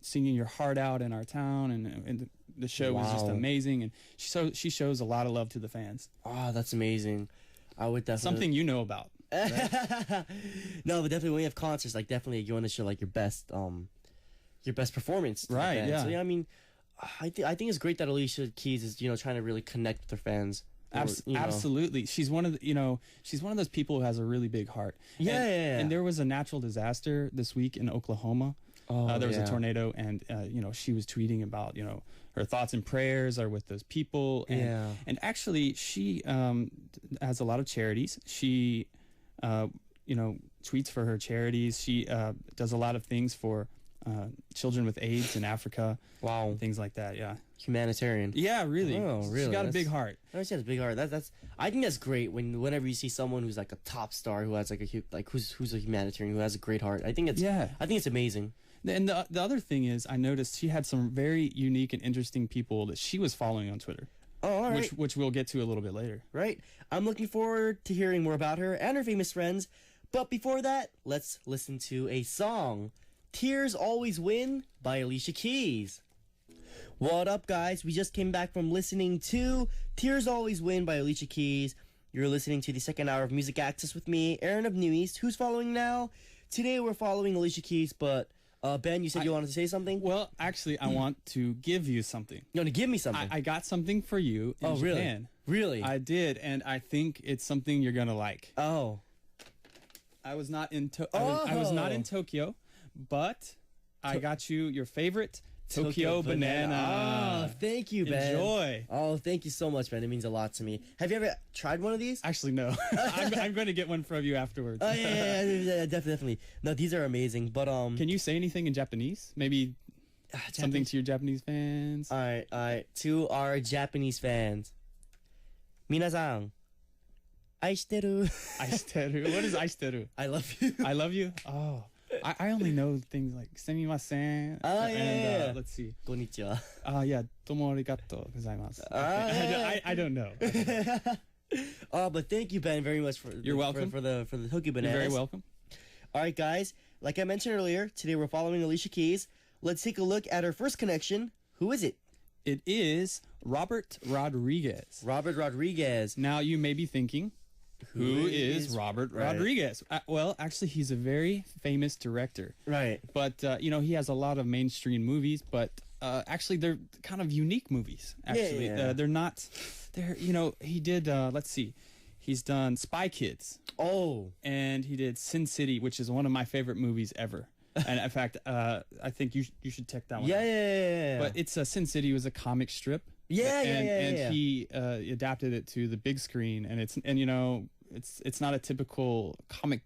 singing your heart out in our town, and the show was just amazing. And she shows a lot of love to the fans. Oh, that's amazing. I would definitely something you know about. Right? No, but definitely when you have concerts, like definitely you want to show like your best performance. To right. The fans. Yeah. So yeah, I mean, I think it's great that Alicia Keys is trying to really connect with her fans. Absolutely, she's one of she's one of those people who has a really big heart. Yeah. And there was a natural disaster this week in Oklahoma. There was a tornado, and she was tweeting about her thoughts and prayers are with those people. And actually, she has a lot of charities. She tweets for her charities. She does a lot of things for children with AIDS in Africa. Wow, things like that. Yeah, humanitarian. Yeah, really. Oh, really? She's got a big heart. She has a big heart. I think that's great whenever you see someone who's like a top star who has who's a humanitarian who has a great heart. I think it's amazing. And the other thing is, I noticed she had some very unique and interesting people that she was following on Twitter. Oh, all right. Which we'll get to a little bit later. Right. I'm looking forward to hearing more about her and her famous friends. But before that, let's listen to a song. Tears Always Win by Alicia Keys. What up, guys? We just came back from listening to Tears Always Win by Alicia Keys. You're listening to the second hour of Music Access with me, Aron of New East. Who's following now? Today we're following Alicia Keys, but Ben, you said you wanted to say something? Well, actually, I want to give you something. You want to give me something? I got something for you in Japan. Really? I did, and I think it's something you're going to like. Oh. I was not in Tokyo, but I got you your favorite Tokyo banana. Oh, thank you, Ben. Enjoy. Oh, thank you so much, Ben. It means a lot to me. Have you ever tried one of these? Actually, no. I'm going to get one from you afterwards. Oh, yeah, definitely. No, these are amazing, but Can you say anything in Japanese? Maybe something to your Japanese fans? All right. To our Japanese fans. Minasan, aishiteru. Aishiteru. What is aishiteru? I love you. I love you? Oh. I only know things like sumimasen. Oh, yeah. Let's see. Konnichiwa. Yeah. Domo arigatou gozaimasu. I don't know. But thank you, Ben, very much for You're welcome. for the Tokyo bananas. You're very welcome. All right, guys. Like I mentioned earlier, today we're following Alicia Keys. Let's take a look at her first connection. Who is it? It is Robert Rodriguez. Robert Rodriguez. Now you may be thinking, who is Robert Rodriguez? Well, actually, he's a very famous director. Right. But, he has a lot of mainstream movies, but actually, they're kind of unique movies, actually. Yeah. He did, let's see, he's done Spy Kids. Oh. And he did Sin City, which is one of my favorite movies ever. And in fact, I think you should check that one out. Yeah. But it's Sin City was a comic strip. And he adapted it to the big screen, and it's not a typical comic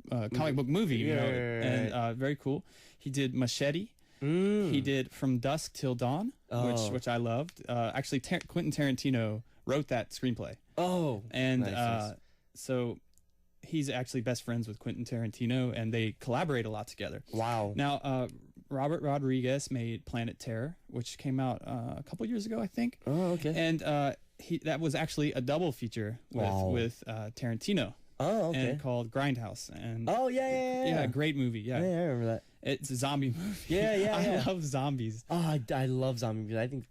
book movie, and very cool. He did Machete. He did From Dusk Till Dawn, which I loved. Actually, Quentin Tarantino wrote that screenplay. Oh, and nice. So he's actually best friends with Quentin Tarantino, and they collaborate a lot together. Wow. Now, Robert Rodriguez made Planet Terror, which came out a couple years ago, I think. Oh, okay. And that was actually a double feature with Tarantino. Oh, okay. And called Grindhouse. And yeah, great movie. Yeah, I remember that. It's a zombie movie. Yeah. I love zombies. Oh, I love zombie movies. I think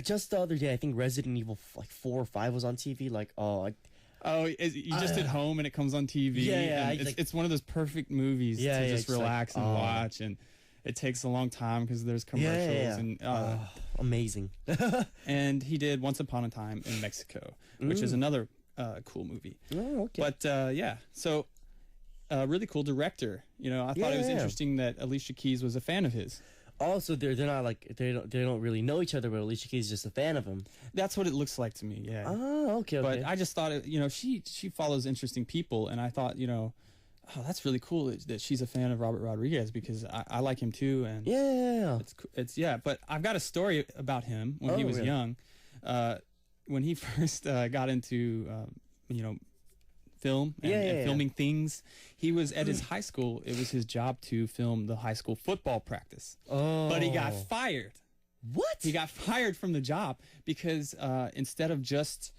just the other day, I think Resident Evil 4 or 5 was on TV. You just at home and it comes on TV. Yeah. It's one of those perfect movies to just relax and watch, and it takes a long time because there's commercials and amazing. And he did Once Upon a Time in Mexico, which is another cool movie. Oh, okay. But so really cool director. I thought it was interesting that Alicia Keys was a fan of his. Also, they're not they don't really know each other, but Alicia Keys is just a fan of him. That's what it looks like to me. Yeah. Oh, okay. But I just thought she follows interesting people, and I thought that's really cool that she's a fan of Robert Rodriguez, because I like him too. And it's But I've got a story about him when he was young, when he first got into film and filming things. He was at his high school. It was his job to film the high school football practice. Oh. But he got fired. What? He got fired from the job because instead of just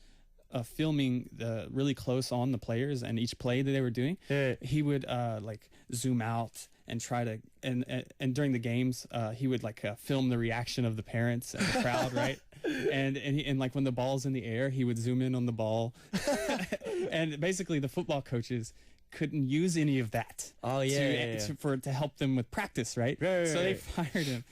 filming really close on the players and each play that they were doing, he would zoom out and try to and during the games he would like film the reaction of the parents and the crowd, right? And like when the ball's in the air, he would zoom in on the ball. And basically the football coaches couldn't use any of that to help them with practice, right? So they fired him.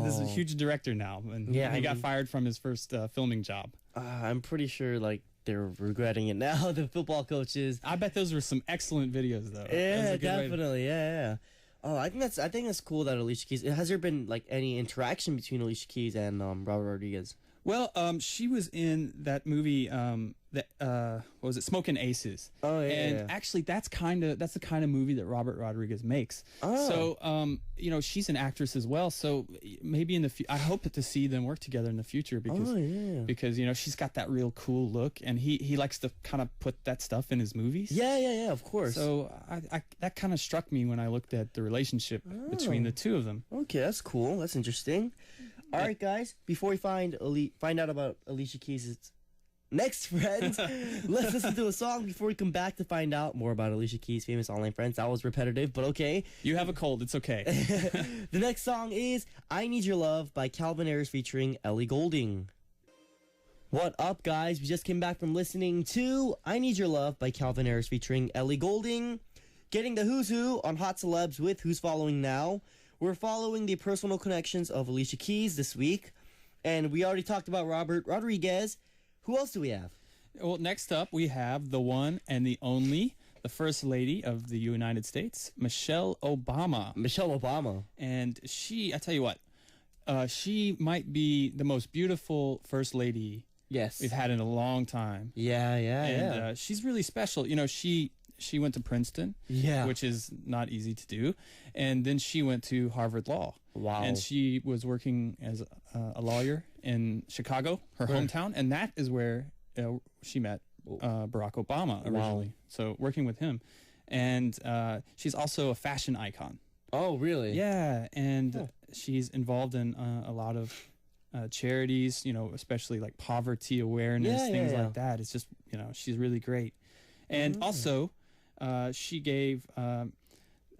This is a huge director now, and he got fired from his first filming job. I'm pretty sure like they're regretting it now, the football coaches. I bet those were some excellent videos though. Yeah, definitely. Yeah. Oh, I think that's cool that Alicia Keys. Has there been like any interaction between Alicia Keys and Robert Rodriguez? Well, she was in that movie, what was it, Smokin' Aces? Oh, yeah. And actually, that's the kind of movie that Robert Rodriguez makes. Oh. So, you know, she's an actress as well. So maybe in the I hope to see them work together in the future because you know, she's got that real cool look, and he likes to kind of put that stuff in his movies. Yeah, of course. So I that kind of struck me when I looked at the relationship between the two of them. Okay, that's cool. That's interesting. All right, guys. Before we find out about Alicia Keys' next friends, let's listen to a song before we come back to find out more about Alicia Keys' famous online friends. That was repetitive, but okay. You have a cold. It's okay. The next song is "I Need Your Love" by Calvin Harris featuring Ellie Goulding. What up, guys? We just came back from listening to "I Need Your Love" by Calvin Harris featuring Ellie Goulding. Getting the who's who on Hot Celebs with Who's Following Now. We're following the personal connections of Alicia Keys this week, and we already talked about Robert Rodriguez. Who else do we have? Well, next up we have the one and the only, the First Lady of the United States, Michelle Obama. Michelle Obama. And I tell you what, she might be the most beautiful First Lady we've had in a long time. Yeah. She's really special. You know, she went to Princeton, which is not easy to do. And then she went to Harvard Law. Wow. And she was working as a lawyer in Chicago, her hometown. And that is where she met Barack Obama originally. Wow. So working with him. And she's also a fashion icon. Oh, really? Yeah. And she's involved in a lot of charities, you know, especially like poverty awareness, things like that. It's just, you know, she's really great. And also, she gave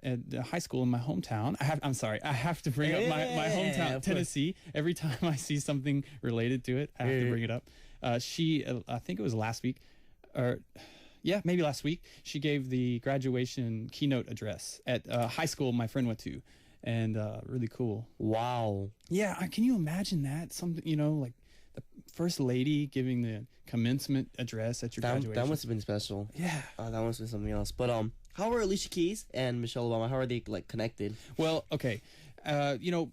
at the high school in my hometown. I have to bring up my hometown, Tennessee. Every time I see something related to it, I have to bring it up. I think it was last week, maybe last week. She gave the graduation keynote address at high school my friend went to, and really cool. Wow. Yeah, can you imagine that? Something, you know, like the First Lady giving the commencement address at your graduation. That must have been special. Yeah. That must have been something else. But how are Alicia Keys and Michelle Obama? How are they like connected? Well, okay. You know,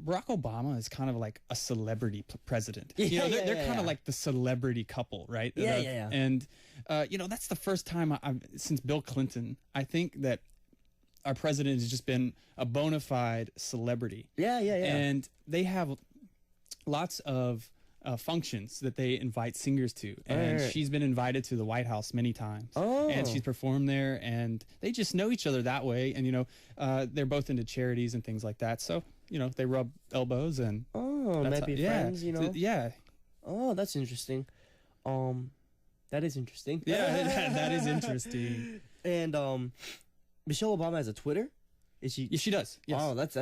Barack Obama is kind of like a celebrity president. You know, they're kind of like the celebrity couple, right? Yeah. And you know, that's the first time since Bill Clinton, I think that our president has just been a bona fide celebrity. Yeah. And they have lots of functions that they invite singers to, and she's been invited to the White House many times, and she's performed there, and they just know each other that way. And you know, they're both into charities and things like that, so you know, they rub elbows and might be friends, you know. Yeah. Oh, that's interesting. That is interesting. Yeah, that is interesting. And Michelle Obama has a Twitter. Is she? Yeah, she does. Yes. Oh, that's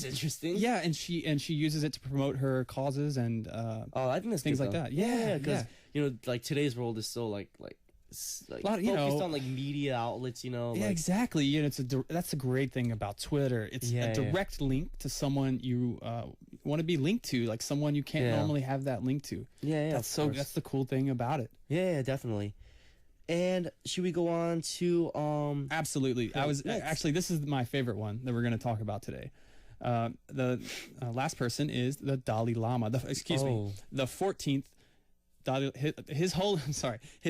interesting. Yeah, and she uses it to promote her causes and I think that's things good, like that. Yeah, because you know, like today's world is so like a lot, focused on like media outlets, you know. Yeah, like, exactly. You know, that's a great thing about Twitter. It's a direct link to someone you want to be linked to, like someone you can't normally have that link to. Yeah. That's the cool thing about it. Yeah, definitely. And should we go on to Absolutely. Actually, this is my favorite one that we're going to talk about today. The last person is the Dalai Lama. The 14th His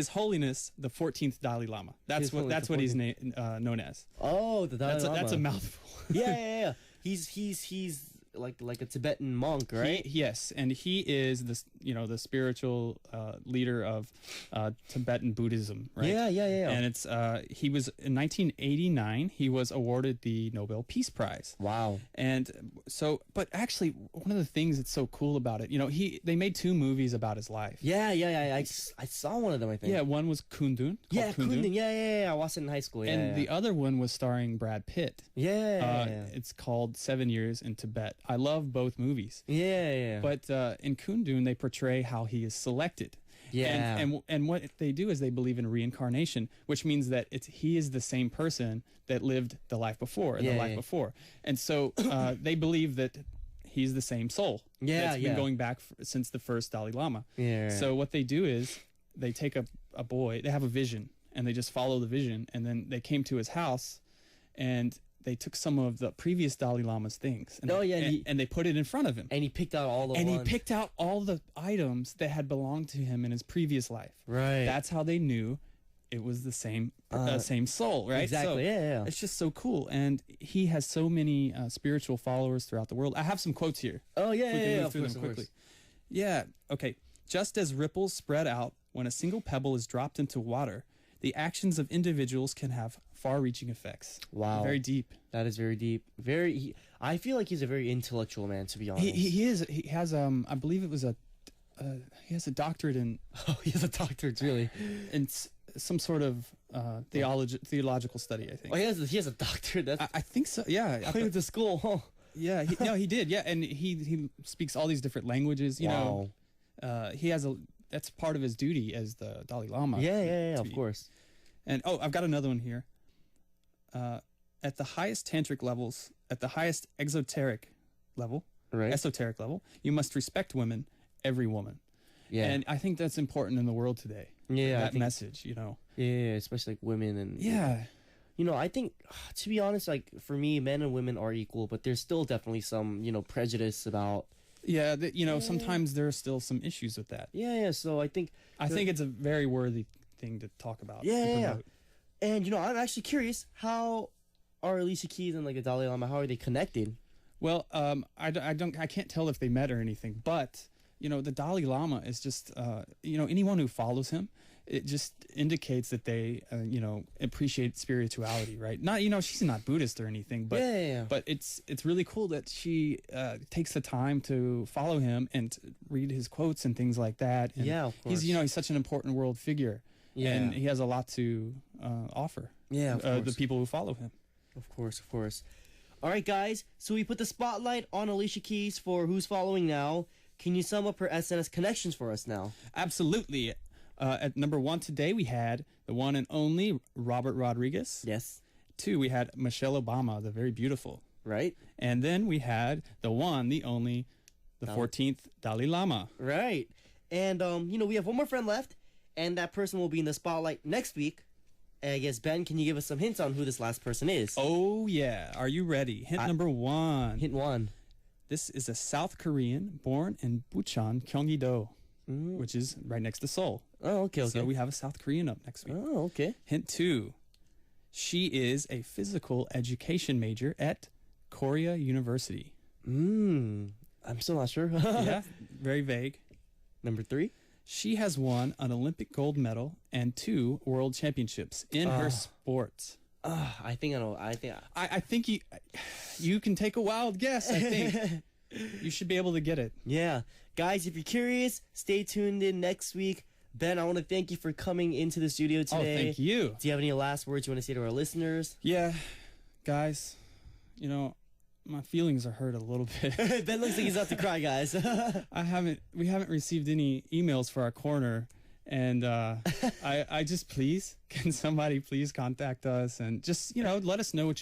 Holiness the 14th Dalai Lama. That's what he's known as. Oh, the Dalai Lama. That's a mouthful. Yeah. He's like a Tibetan monk, right? Yes, and he is the spiritual leader of Tibetan Buddhism, right? Yeah. And it's he was in 1989. He was awarded the Nobel Peace Prize. Wow. And so, but actually, one of the things that's so cool about it, they made 2 movies about his life. Yeah. I saw one of them, I think. Yeah, one was Kundun. Yeah, Kundun. Yeah. I watched it in high school. And the other one was starring Brad Pitt. Yeah. It's called 7 Years in Tibet. I love both movies. Yeah. But in Kundun, they portray how he is selected. Yeah. And what they do is they believe in reincarnation, which means that he is the same person that lived the life before and the life before. And so they believe that he's the same soul. That's been going back since the first Dalai Lama. Yeah. So what they do is they take a boy, they have a vision, and they just follow the vision. And then they came to his house and they took some of the previous Dalai Lama's things. And and they put it in front of him. And he picked out all the he picked out all the items that had belonged to him in his previous life. Right. That's how they knew it was the same soul, right? Exactly. So yeah. It's just so cool, and he has so many spiritual followers throughout the world. I have some quotes here. Oh yeah, we can move of through course, them of quickly. course. Yeah. Okay. Just as ripples spread out when a single pebble is dropped into water, the actions of individuals can have far-reaching effects. Wow. Very deep. That is very deep. I feel like he's a very intellectual man, to be honest. He is. He has I believe it was he has a doctorate in. Oh, he has a doctorate, really. In some sort of theological study, I think. Oh, he has a doctorate. I think so. Yeah. I went to school. Huh? Yeah. He did. Yeah, and he speaks all these different languages. You know. He has that's part of his duty as the Dalai Lama. Yeah, of course. And I've got another one here. At the highest tantric levels, at the highest esoteric level, you must respect women, every woman. Yeah. And I think that's important in the world today. Yeah. That message, Yeah, especially like women and. Yeah. I think, to be honest, like for me, men and women are equal, but there's still definitely some, prejudice about. Yeah, sometimes there are still some issues with that. Yeah. So I think it's a very worthy thing to talk about. Yeah. And I'm actually curious, how are Alicia Keys and like the Dalai Lama, how are they connected? Well, I can't tell if they met or anything, but the Dalai Lama is just anyone who follows him, it just indicates that they appreciate spirituality, right? Not she's not Buddhist or anything, but but it's really cool that she takes the time to follow him and read his quotes and things like that. And of course. He's such an important world figure. Yeah. And he has a lot to offer. Yeah, of course. The people who follow him. Of course. All right, guys. So we put the spotlight on Alicia Keys for Who's Following Now. Can you sum up her SNS connections for us now? Absolutely. At number 1 today, we had the one and only Robert Rodriguez. Yes. 2, we had Michelle Obama, the very beautiful. Right. And then we had the one, the only, the 14th Dalai Lama. Right. And, we have one more friend left, and that person will be in the spotlight next week. I guess, Ben, can you give us some hints on who this last person is? Oh, yeah. Are you ready? Hint number 1. Hint 1. This is a South Korean born in Bucheon, Gyeonggi-do, which is right next to Seoul. Oh, okay. So we have a South Korean up next week. Oh, okay. Hint 2. She is a physical education major at Korea University. I'm still not sure. Yeah, very vague. Number 3. She has won an Olympic gold medal and 2 world championships in her sport. I think I know. I think you can take a wild guess. I think you should be able to get it. Yeah, guys, if you're curious, stay tuned in next week. Ben, I want to thank you for coming into the studio today. Oh, thank you. Do you have any last words you want to say to our listeners? Yeah, guys, my feelings are hurt a little bit. Ben looks like he's about to cry, guys. We haven't received any emails for our corner. And I just can somebody please contact us and just let us know who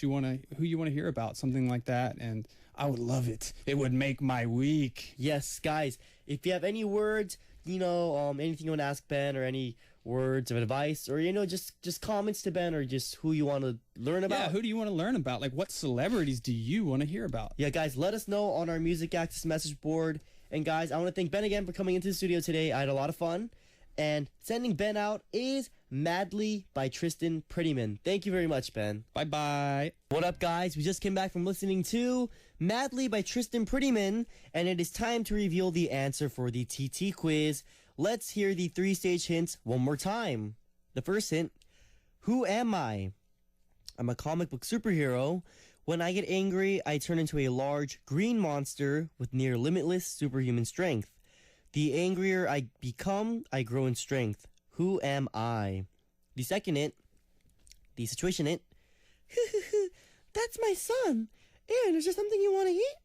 you want to hear about, something like that, and I would love it. It would make my week. Yes, guys. If you have any words, anything you want to ask Ben, or any words of advice, or just comments to Ben, or just who you want to learn about. Yeah, who do you want to learn about? Like, what celebrities do you want to hear about? Yeah, guys, let us know on our Music Access message board. And guys, I want to thank Ben again for coming into the studio today. I had a lot of fun. And sending Ben out is Madly by Tristan Prettyman. Thank you very much, Ben. Bye-bye. What up, guys? We just came back from listening to Madly by Tristan Prettyman, and it is time to reveal the answer for the TT quiz. Let's hear the 3-stage hints one more time. The first hint, who am I? I'm a comic book superhero. When I get angry, I turn into a large green monster with near limitless superhuman strength. The angrier I become, I grow in strength. Who am I? The second hint, the situation hint. That's my son. Aaron, is there something you want to eat?